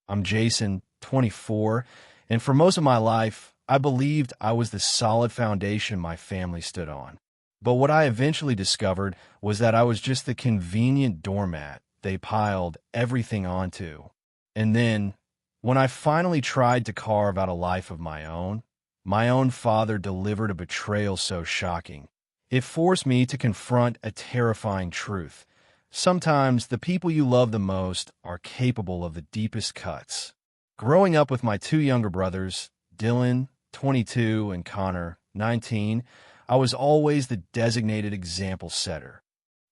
I'm Jason, 24, and for most of my life, I believed I was the solid foundation my family stood on. But what I eventually discovered was that I was just the convenient doormat they piled everything onto. And then, when I finally tried to carve out a life of my own father delivered a betrayal so shocking. It forced me to confront a terrifying truth. Sometimes the people you love the most are capable of the deepest cuts. Growing up with my two younger brothers, Dylan, 22, and Connor, 19, I was always the designated example setter.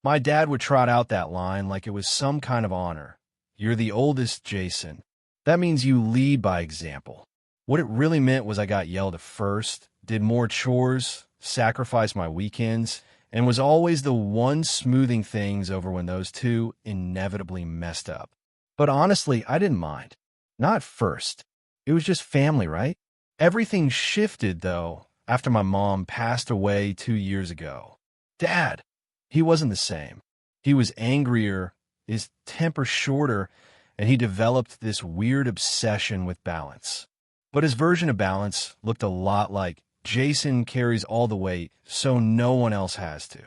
My dad would trot out that line like it was some kind of honor. You're the oldest, Jason. That means you lead by example. What it really meant was I got yelled at first, did more chores, sacrificed my weekends, and was always the one smoothing things over when those two inevitably messed up. But honestly, I didn't mind. Not at first. It was just family, right? Everything shifted, though, after my mom passed away 2 years ago. Dad, he wasn't the same. He was angrier, his temper shorter, and he developed this weird obsession with balance. But his version of balance looked a lot like Jason carries all the weight, so no one else has to.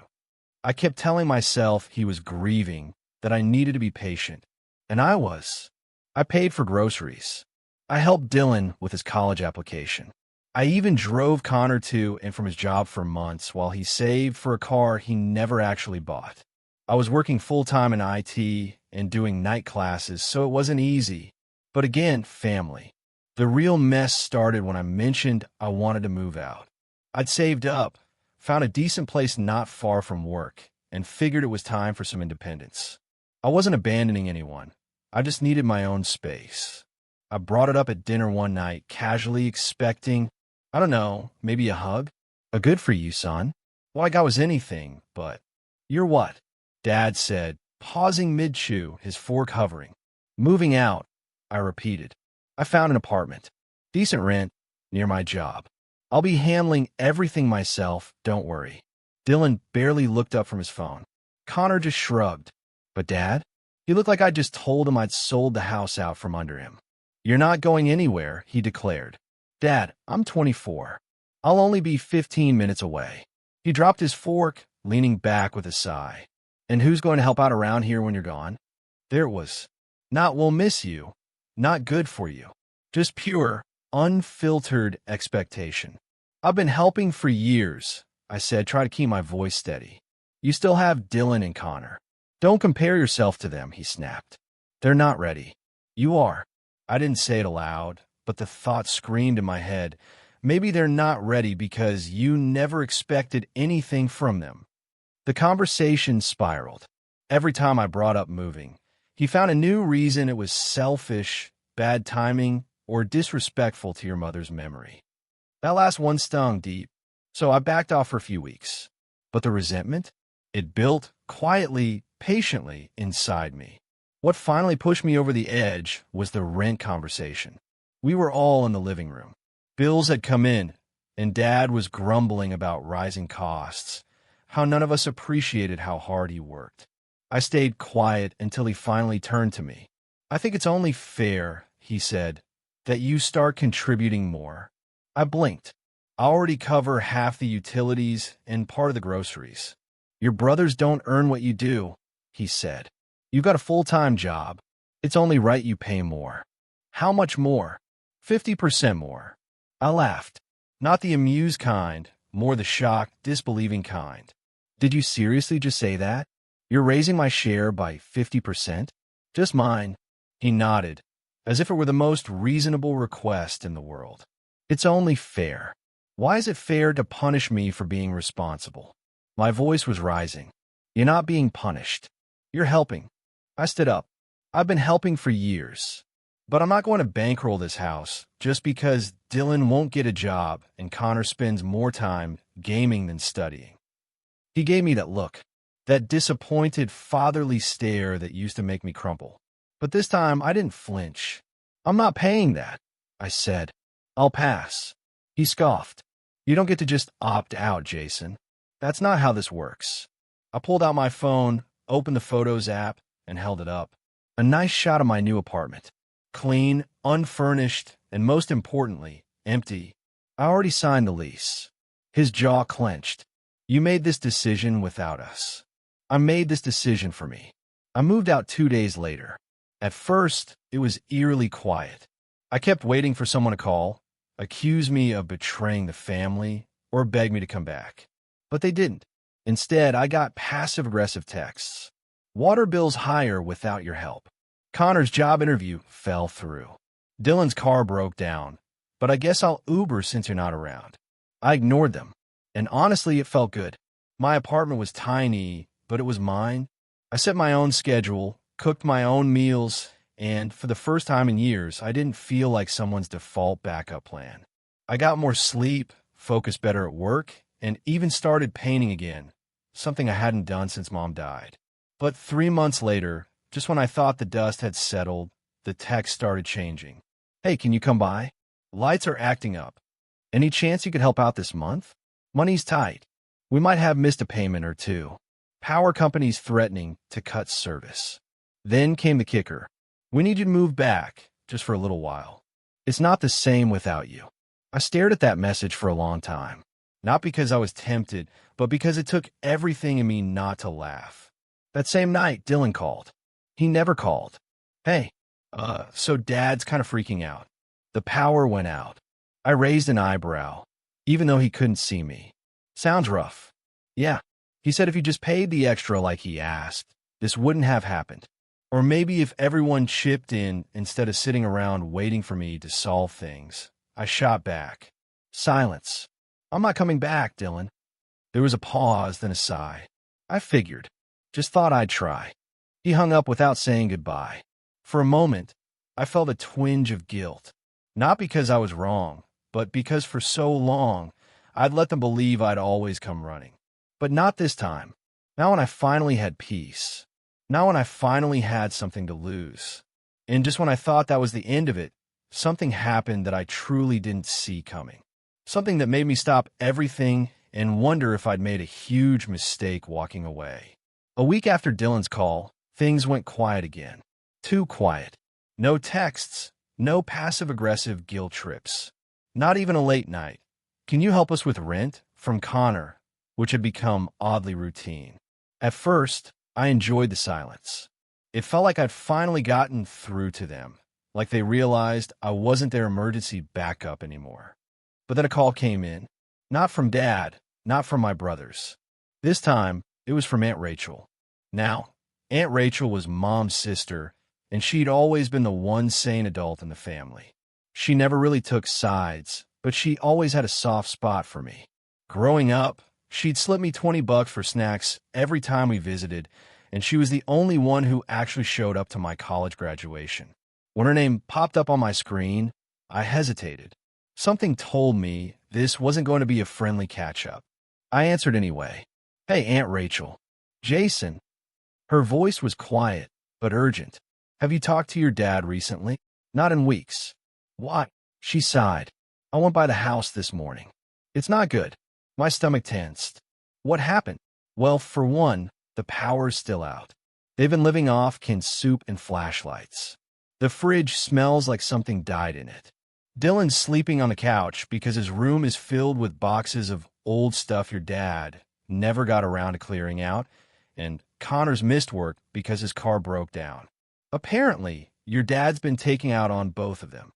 I kept telling myself he was grieving, that I needed to be patient. And I was. I paid for groceries. I helped Dylan with his college application. I even drove Connor to and from his job for months while he saved for a car he never actually bought. I was working full-time in IT and doing night classes, so it wasn't easy. But again, family. The real mess started when I mentioned I wanted to move out. I'd saved up, found a decent place not far from work, and figured it was time for some independence. I wasn't abandoning anyone. I just needed my own space. I brought it up at dinner one night, casually expecting, I don't know, maybe a hug? A good for you, son. Like I was anything, but you're what? Dad said, pausing mid-chew, his fork hovering. Moving out, I repeated. I found an apartment. Decent rent, near my job. I'll be handling everything myself, don't worry. Dylan barely looked up from his phone. Connor just shrugged. But Dad? He looked like I just told him I'd sold the house out from under him. You're not going anywhere, he declared. Dad, I'm 24. I'll only be 15 minutes away. He dropped his fork, leaning back with a sigh. And who's going to help out around here when you're gone? There it was. Not we'll miss you. Not good for you. Just pure, unfiltered expectation. I've been helping for years, I said, try to keep my voice steady. You still have Dylan and Connor. Don't compare yourself to them, he snapped. They're not ready. You are. I didn't say it aloud, but the thought screamed in my head. Maybe they're not ready because you never expected anything from them. The conversation spiraled. Every time I brought up moving, he found a new reason it was selfish, bad timing, or disrespectful to your mother's memory. That last one stung deep, so I backed off for a few weeks. But the resentment? It built quietly, patiently inside me. What finally pushed me over the edge was the rent conversation. We were all in the living room. Bills had come in, and Dad was grumbling about rising costs, how none of us appreciated how hard he worked. I stayed quiet until he finally turned to me. I think it's only fair, he said, that you start contributing more. I blinked. I already cover half the utilities and part of the groceries. Your brothers don't earn what you do, he said. You've got a full-time job. It's only right you pay more. How much more? 50% more. I laughed. Not the amused kind, more the shocked, disbelieving kind. Did you seriously just say that? You're raising my share by 50%? Just mine. He nodded, as if it were the most reasonable request in the world. It's only fair. Why is it fair to punish me for being responsible? My voice was rising. You're not being punished. You're helping. I stood up. I've been helping for years. But I'm not going to bankroll this house just because Dylan won't get a job and Connor spends more time gaming than studying. He gave me that look. That disappointed fatherly stare that used to make me crumple. But this time, I didn't flinch. I'm not paying that, I said. I'll pass. He scoffed. You don't get to just opt out, Jason. That's not how this works. I pulled out my phone, opened the Photos app, and held it up. A nice shot of my new apartment. clean, unfurnished, and most importantly, empty. I already signed the lease. His jaw clenched. You made this decision without us. I made this decision for me. I moved out 2 days later. At first, it was eerily quiet. I kept waiting for someone to call, accuse me of betraying the family, or beg me to come back. But they didn't. Instead, I got passive-aggressive texts. Water bills higher without your help. Connor's job interview fell through. Dylan's car broke down, but I guess I'll Uber since you're not around. I ignored them, and honestly, it felt good. My apartment was tiny, but it was mine. I set my own schedule, cooked my own meals, and for the first time in years, I didn't feel like someone's default backup plan. I got more sleep, focused better at work, and even started painting again, something I hadn't done since Mom died. But 3 months later, just when I thought the dust had settled, the text started changing. Hey, can you come by? Lights are acting up. Any chance you could help out this month? Money's tight. We might have missed a payment or two. Power companies threatening to cut service. Then came the kicker. We need you to move back, just for a little while. It's not the same without you. I stared at that message for a long time. Not because I was tempted, but because it took everything in me not to laugh. That same night, Dylan called. He never called. Hey, so Dad's kind of freaking out. The power went out. I raised an eyebrow, even though he couldn't see me. Sounds rough. Yeah. He said if you just paid the extra like he asked, this wouldn't have happened. Or maybe if everyone chipped in instead of sitting around waiting for me to solve things. I shot back. Silence. I'm not coming back, Dylan. There was a pause, then a sigh. I figured. Just thought I'd try. He hung up without saying goodbye. For a moment, I felt a twinge of guilt. Not because I was wrong, but because for so long, I'd let them believe I'd always come running. But not this time. Now when I finally had peace. Now when I finally had something to lose. And just when I thought that was the end of it, something happened that I truly didn't see coming. Something that made me stop everything and wonder if I'd made a huge mistake walking away. A week after Dylan's call, things went quiet again. Too quiet. No texts, no passive-aggressive guilt trips. Not even a late night. Can you help us with rent? From Connor, which had become oddly routine. At first, I enjoyed the silence. It felt like I'd finally gotten through to them, like they realized I wasn't their emergency backup anymore. But then a call came in. Not from Dad, not from my brothers. This time, it was from Aunt Rachel. Now, Aunt Rachel was Mom's sister, and she'd always been the one sane adult in the family. She never really took sides, but she always had a soft spot for me. Growing up, she'd slip me $20 for snacks every time we visited, and she was the only one who actually showed up to my college graduation. When her name popped up on my screen, I hesitated. Something told me this wasn't going to be a friendly catch-up. I answered anyway. Hey, Aunt Rachel. Jason. Her voice was quiet, but urgent. Have you talked to your dad recently? Not in weeks. Why? She sighed. I went by the house this morning. It's not good. My stomach tensed. What happened? Well, for one, the power's still out. They've been living off canned soup and flashlights. The fridge smells like something died in it. Dylan's sleeping on the couch because his room is filled with boxes of old stuff your dad never got around to clearing out, and Connor's missed work because his car broke down. Apparently, your dad's been taking out on both of them.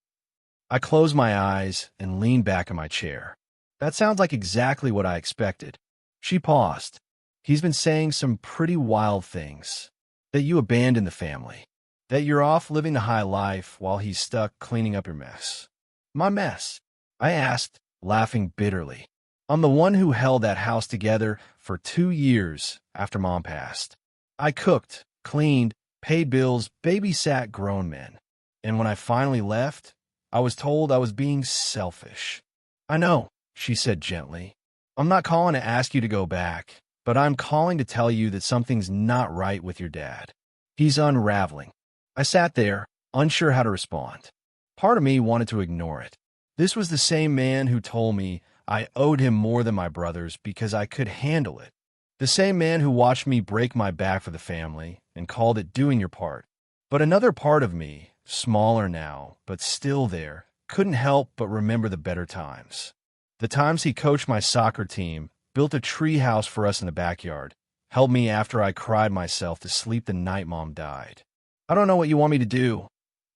I closed my eyes and leaned back in my chair. That sounds like exactly what I expected. She paused. He's been saying some pretty wild things. That you abandoned the family. That you're off living the high life while he's stuck cleaning up your mess. My mess? I asked, laughing bitterly. I'm the one who held that house together for 2 years after Mom passed. I cooked, cleaned, paid bills, babysat grown men. And when I finally left, I was told I was being selfish. I know, she said gently. I'm not calling to ask you to go back, but I'm calling to tell you that something's not right with your dad. He's unraveling. I sat there, unsure how to respond. Part of me wanted to ignore it. This was the same man who told me I owed him more than my brothers because I could handle it. The same man who watched me break my back for the family and called it doing your part. But another part of me, smaller now, but still there, couldn't help but remember the better times. The times he coached my soccer team, built a tree house for us in the backyard, held me after I cried myself to sleep the night Mom died. "I don't know what you want me to do,"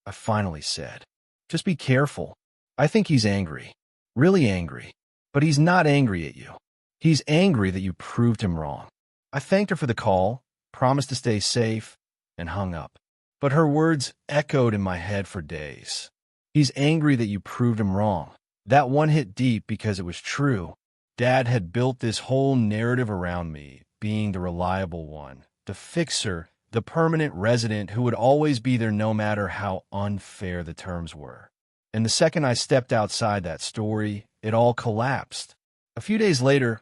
I finally said. "Just be careful." I think he's angry. Really angry. But he's not angry at you. He's angry that you proved him wrong. I thanked her for the call, promised to stay safe, and hung up. But her words echoed in my head for days. He's angry that you proved him wrong. That one hit deep because it was true. Dad had built this whole narrative around me, being the reliable one, the fixer, the permanent resident who would always be there no matter how unfair the terms were. And the second I stepped outside that story, it all collapsed. A few days later,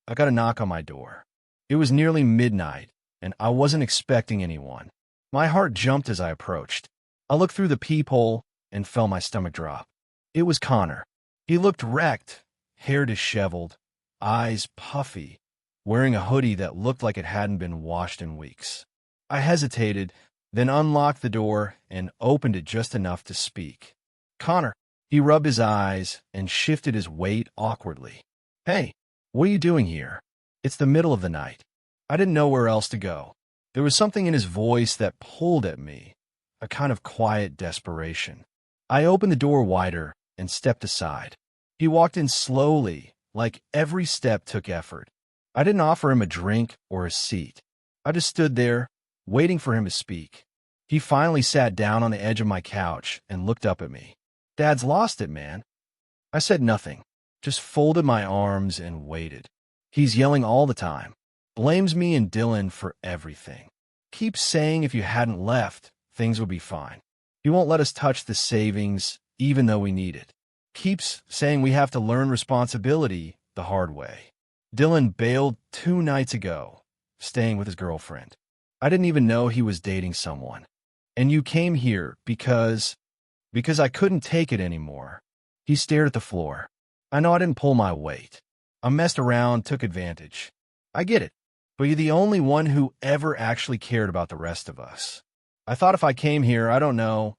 I got a knock on my door. It was nearly midnight, and I wasn't expecting anyone. My heart jumped as I approached. I looked through the peephole and felt my stomach drop. It was Connor. He looked wrecked, hair disheveled, eyes puffy, wearing a hoodie that looked like it hadn't been washed in weeks. I hesitated, then unlocked the door and opened it just enough to speak. "Connor." He rubbed his eyes and shifted his weight awkwardly. "Hey, what are you doing here?" It's the middle of the night. I didn't know where else to go. There was something in his voice that pulled at me, a kind of quiet desperation. I opened the door wider and stepped aside. He walked in slowly, like every step took effort. I didn't offer him a drink or a seat. I just stood there, waiting for him to speak. He finally sat down on the edge of my couch and looked up at me. "Dad's lost it, man." I said nothing, just folded my arms and waited. He's yelling all the time. Blames me and Dylan for everything. Keeps saying if you hadn't left, things would be fine. He won't let us touch the savings, even though we need it. Keeps saying we have to learn responsibility the hard way. Dylan bailed 2 nights ago, staying with his girlfriend. I didn't even know he was dating someone. And you came here because I couldn't take it anymore. He stared at the floor. I know I didn't pull my weight. I messed around, took advantage. I get it. But you're the only one who ever actually cared about the rest of us. I thought if I came here, I don't know,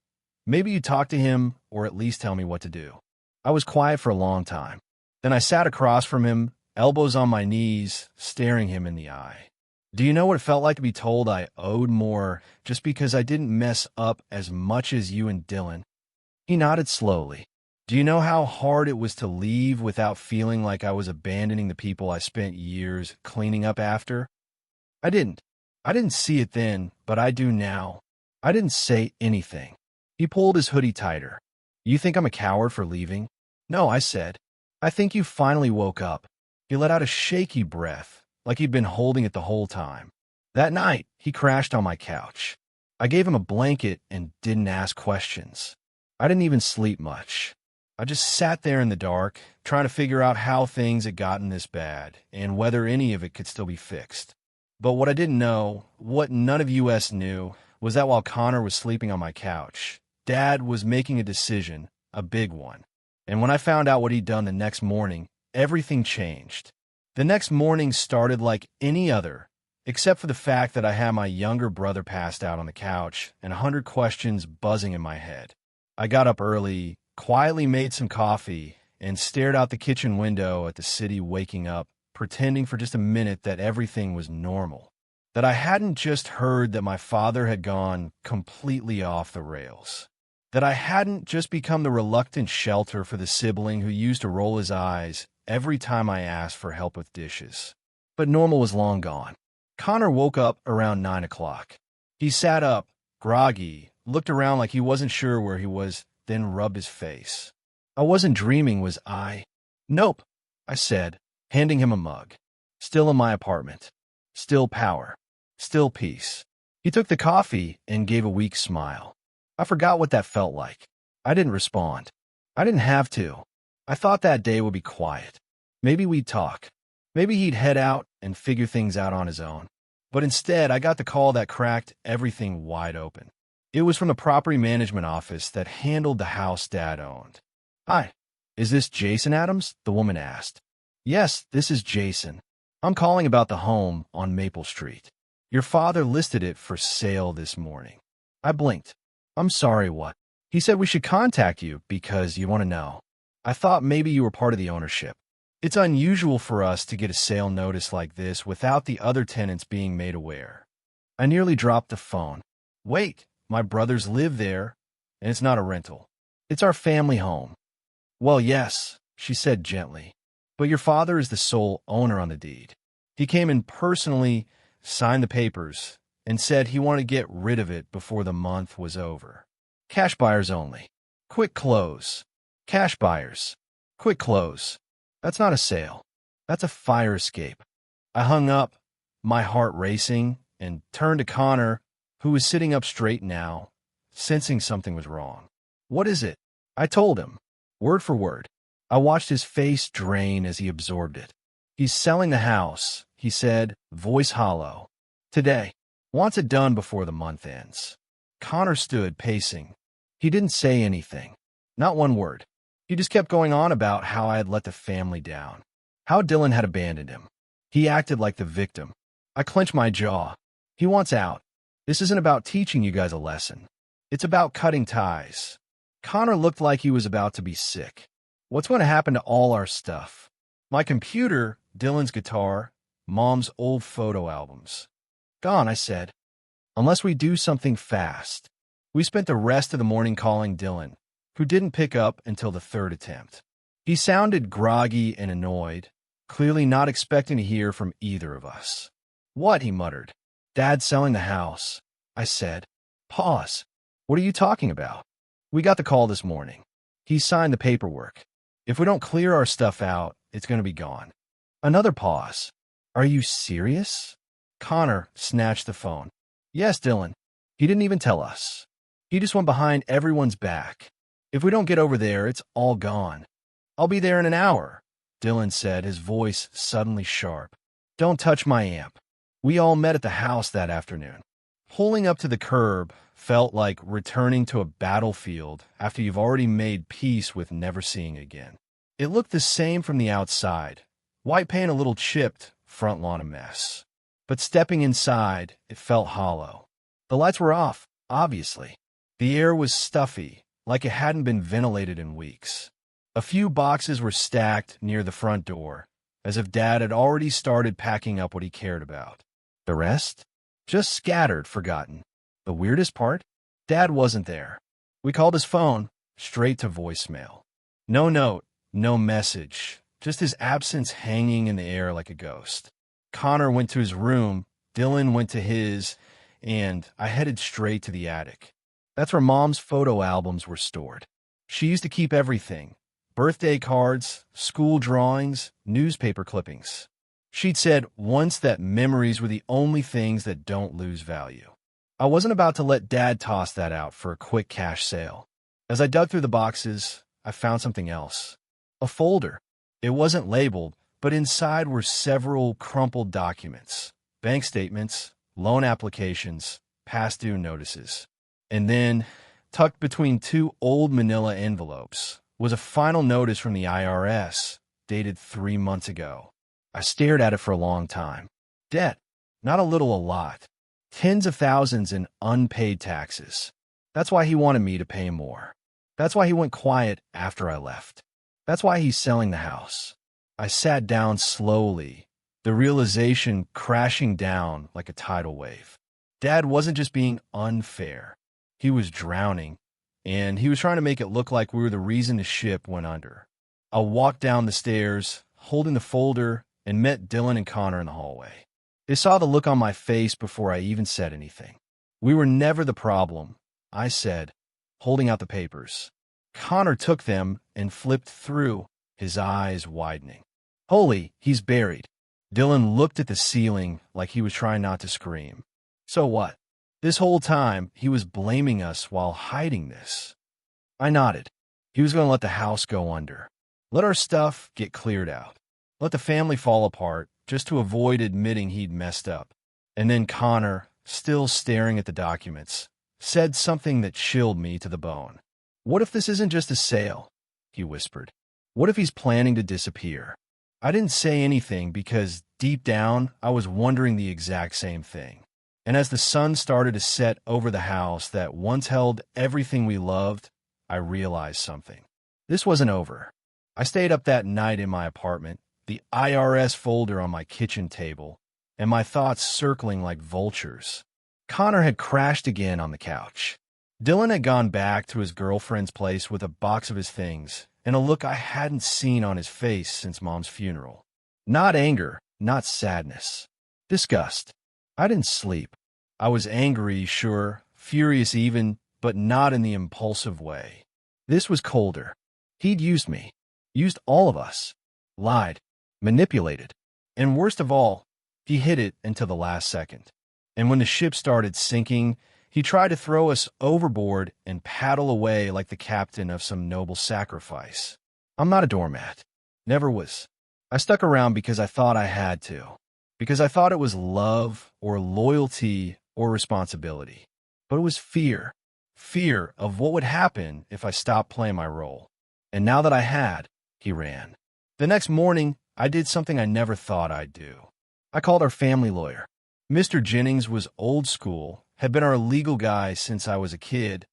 maybe you'd talk to him or at least tell me what to do. I was quiet for a long time. Then I sat across from him, elbows on my knees, staring him in the eye. "Do you know what it felt like to be told I owed more just because I didn't mess up as much as you and Dylan?" He nodded slowly. "Do you know how hard it was to leave without feeling like I was abandoning the people I spent years cleaning up after?" I didn't see it then, but I do now. I didn't say anything. He pulled his hoodie tighter. "You think I'm a coward for leaving?" "No," I said. "I think you finally woke up." He let out a shaky breath, like he'd been holding it the whole time. That night, he crashed on my couch. I gave him a blanket and didn't ask questions. I didn't even sleep much. I just sat there in the dark, trying to figure out how things had gotten this bad and whether any of it could still be fixed. But what I didn't know, what none of US knew, was that while Connor was sleeping on my couch, Dad was making a decision, a big one. And when I found out what he'd done the next morning, everything changed. The next morning started like any other, except for the fact that I had my younger brother passed out on the couch and 100 questions buzzing in my head. I got up early, quietly made some coffee, and stared out the kitchen window at the city waking up, pretending for just a minute that everything was normal. That I hadn't just heard that my father had gone completely off the rails. That I hadn't just become the reluctant shelter for the sibling who used to roll his eyes every time I asked for help with dishes. But normal was long gone. Connor woke up around 9 o'clock. He sat up, groggy, looked around like he wasn't sure where he was, then rubbed his face. I wasn't dreaming, was I? "Nope," I said, handing him a mug. Still in my apartment. Still power. Still peace. He took the coffee and gave a weak smile. I forgot what that felt like. I didn't respond. I didn't have to. I thought that day would be quiet. Maybe we'd talk. Maybe he'd head out and figure things out on his own. But instead, I got the call that cracked everything wide open. It was from the property management office that handled the house Dad owned. "Hi, is this Jason Adams?" the woman asked. "Yes, this is Jason. I'm calling about the home on Maple Street. Your father listed it for sale this morning." I blinked. I'm sorry, what? He said we should contact you because you want to know. I thought maybe you were part of the ownership. It's unusual for us to get a sale notice like this without the other tenants being made aware. I nearly dropped the phone. Wait, my brothers live there, and it's not a rental. It's our family home. Well, yes, she said gently, but your father is the sole owner on the deed. He came in personally, signed the papers, and said he wanted to get rid of it before the month was over. Cash buyers only. Quick close. Cash buyers. Quick close. That's not a sale. That's a fire escape. I hung up, my heart racing, and turned to Connor, who was sitting up straight now, sensing something was wrong. What is it? I told him, word for word. I watched his face drain as he absorbed it. He's selling the house, he said, voice hollow. Today. Wants it done before the month ends. Connor stood, pacing. He didn't say anything. Not one word. He just kept going on about how I had let the family down. How Dylan had abandoned him. He acted like the victim. I clenched my jaw. He wants out. This isn't about teaching you guys a lesson. It's about cutting ties. Connor looked like he was about to be sick. What's going to happen to all our stuff? My computer, Dylan's guitar, Mom's old photo albums. Gone, I said. Unless we do something fast. We spent the rest of the morning calling Dylan, who didn't pick up until the third attempt. He sounded groggy and annoyed, clearly not expecting to hear from either of us. What? He muttered. Dad's selling the house, I said. Pause. What are you talking about? We got the call this morning. He signed the paperwork. If we don't clear our stuff out, it's going to be gone. Another pause. Are you serious? Connor snatched the phone. Yes, Dylan. He didn't even tell us. He just went behind everyone's back. If we don't get over there, it's all gone. I'll be there in an hour, Dylan said, his voice suddenly sharp. Don't touch my amp. We all met at the house that afternoon. Pulling up to the curb felt like returning to a battlefield after you've already made peace with never seeing again. It looked the same from the outside. White paint a little chipped, front lawn a mess. But stepping inside, it felt hollow. The lights were off, obviously. The air was stuffy, like it hadn't been ventilated in weeks. A few boxes were stacked near the front door, as if Dad had already started packing up what he cared about. The rest? Just scattered, forgotten. The weirdest part? Dad wasn't there. We called his phone, straight to voicemail. No note, no message, just his absence hanging in the air like a ghost. Connor went to his room, Dylan went to his, and I headed straight to the attic. That's where Mom's photo albums were stored. She used to keep everything. Birthday cards, school drawings, newspaper clippings. She'd said once that memories were the only things that don't lose value. I wasn't about to let Dad toss that out for a quick cash sale. As I dug through the boxes, I found something else. A folder. It wasn't labeled, but inside were several crumpled documents. Bank statements, loan applications, past due notices. And then, tucked between two old manila envelopes, was a final notice from the IRS, dated 3 months ago. I stared at it for a long time. Debt. Not a little, a lot. Tens of thousands in unpaid taxes. That's why he wanted me to pay more. That's why he went quiet after I left. That's why he's selling the house. I sat down slowly, the realization crashing down like a tidal wave. Dad wasn't just being unfair. He was drowning, and he was trying to make it look like we were the reason the ship went under. I walked down the stairs, holding the folder, and met Dylan and Connor in the hallway. They saw the look on my face before I even said anything. We were never the problem, I said, holding out the papers. Connor took them and flipped through, his eyes widening. Holy, he's buried. Dylan looked at the ceiling like he was trying not to scream. So what? This whole time, he was blaming us while hiding this. I nodded. He was going to let the house go under. Let our stuff get cleared out. Let the family fall apart just to avoid admitting he'd messed up. And then Connor, still staring at the documents, said something that chilled me to the bone. What if this isn't just a sale? He whispered. What if he's planning to disappear? I didn't say anything because deep down, I was wondering the exact same thing. And as the sun started to set over the house that once held everything we loved, I realized something. This wasn't over. I stayed up that night in my apartment, the IRS folder on my kitchen table, and my thoughts circling like vultures. Connor had crashed again on the couch. Dylan had gone back to his girlfriend's place with a box of his things and a look I hadn't seen on his face since Mom's funeral. Not anger, not sadness. Disgust. I didn't sleep. I was angry, sure, furious even, but not in the impulsive way. This was colder. He'd used me. Used all of us. Lied. Manipulated. And worst of all, he hid it until the last second. And when the ship started sinking, he tried to throw us overboard and paddle away like the captain of some noble sacrifice. I'm not a doormat. Never was. I stuck around because I thought I had to. Because I thought it was love or loyalty or responsibility. But it was fear. Fear of what would happen if I stopped playing my role. And now that I had, he ran. The next morning, I did something I never thought I'd do. I called our family lawyer. Mr. Jennings was old school, had been our legal guy since I was a kid,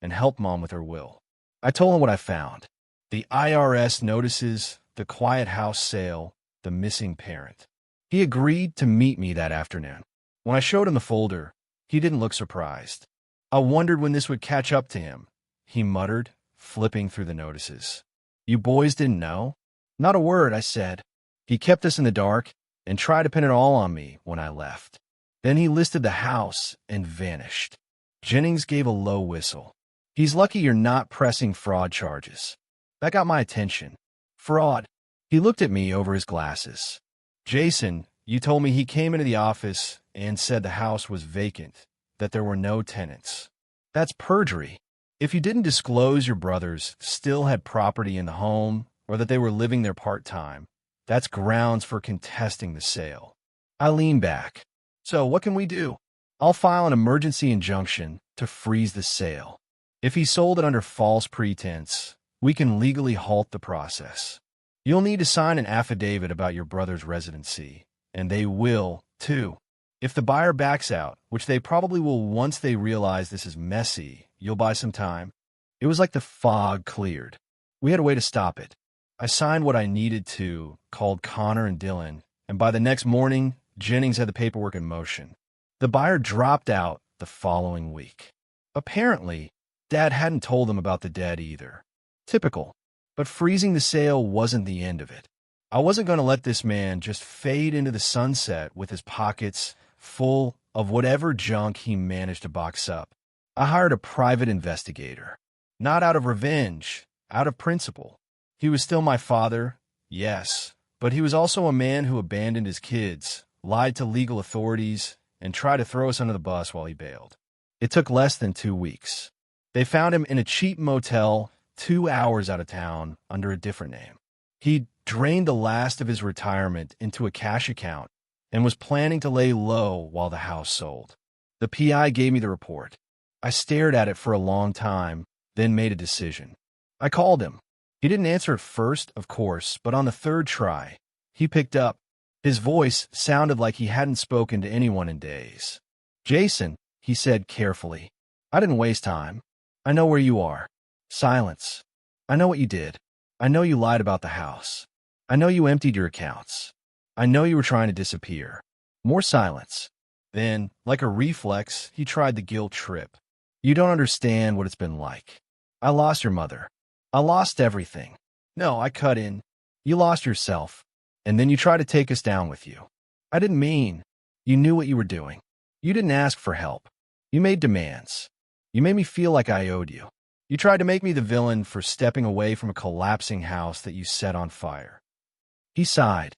and helped Mom with her will. I told him what I found. The IRS notices, the quiet house sale, the missing parent. He agreed to meet me that afternoon. When I showed him the folder, he didn't look surprised. I wondered when this would catch up to him. He muttered, flipping through the notices. You boys didn't know? Not a word, I said. He kept us in the dark and tried to pin it all on me when I left. Then he listed the house and vanished. Jennings gave a low whistle. He's lucky you're not pressing fraud charges. That got my attention. Fraud. He looked at me over his glasses. Jason, you told me he came into the office and said the house was vacant, that there were no tenants. That's perjury. If you didn't disclose your brothers still had property in the home or that they were living there part-time, that's grounds for contesting the sale. I lean back. So what can we do? I'll file an emergency injunction to freeze the sale. If he sold it under false pretense, we can legally halt the process. You'll need to sign an affidavit about your brother's residency, and they will, too. If the buyer backs out, which they probably will once they realize this is messy, you'll buy some time. It was like the fog cleared. We had a way to stop it. I signed what I needed to, called Connor and Dylan, and by the next morning, Jennings had the paperwork in motion. The buyer dropped out the following week. Apparently, Dad hadn't told them about the debt either. Typical. But freezing the sale wasn't the end of it. I wasn't going to let this man just fade into the sunset with his pockets full of whatever junk he managed to box up. I hired a private investigator. Not out of revenge, out of principle. He was still my father, yes, but he was also a man who abandoned his kids, lied to legal authorities, and tried to throw us under the bus while he bailed. It took less than 2 weeks. They found him in a cheap motel 2 hours out of town under a different name. He'd drained the last of his retirement into a cash account and was planning to lay low while the house sold. The PI gave me the report. I stared at it for a long time, then made a decision. I called him. He didn't answer at first, of course, but on the third try, he picked up. His voice sounded like he hadn't spoken to anyone in days. Jason, he said carefully, I didn't waste time. I know where you are. Silence. I know what you did. I know you lied about the house. I know you emptied your accounts. I know you were trying to disappear. More silence. Then, like a reflex, he tried the guilt trip. You don't understand what it's been like. I lost your mother. I lost everything. No, I cut in. You lost yourself. And then you tried to take us down with you. I didn't mean. You knew what you were doing. You didn't ask for help. You made demands. You made me feel like I owed you. You tried to make me the villain for stepping away from a collapsing house that you set on fire. He sighed.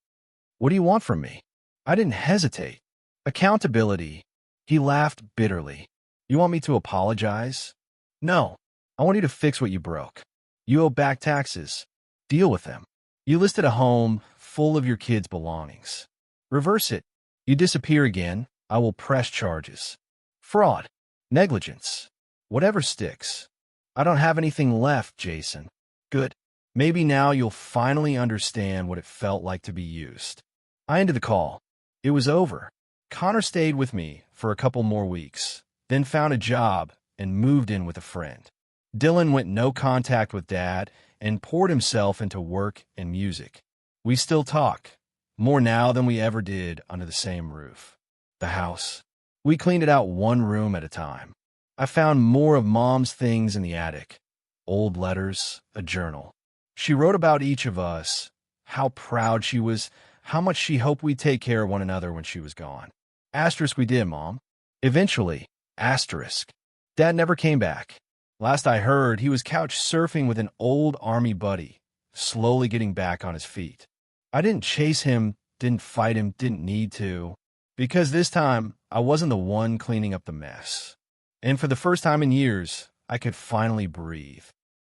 What do you want from me? I didn't hesitate. Accountability. He laughed bitterly. You want me to apologize? No. I want you to fix what you broke. You owe back taxes. Deal with them. You listed a home full of your kids' belongings. Reverse it. You disappear again, I will press charges. Fraud. Negligence. Whatever sticks. I don't have anything left, Jason. Good. Maybe now you'll finally understand what it felt like to be used. I ended the call. It was over. Connor stayed with me for a couple more weeks, then found a job and moved in with a friend. Dylan went no contact with Dad and poured himself into work and music. We still talk, more now than we ever did under the same roof. The house. We cleaned it out one room at a time. I found more of Mom's things in the attic. Old letters, a journal. She wrote about each of us, how proud she was, how much she hoped we'd take care of one another when she was gone. Asterisk we did, Mom. Eventually. Asterisk. Dad never came back. Last I heard, he was couch surfing with an old army buddy, slowly getting back on his feet. I didn't chase him, didn't fight him, didn't need to, because this time I wasn't the one cleaning up the mess. And for the first time in years, I could finally breathe.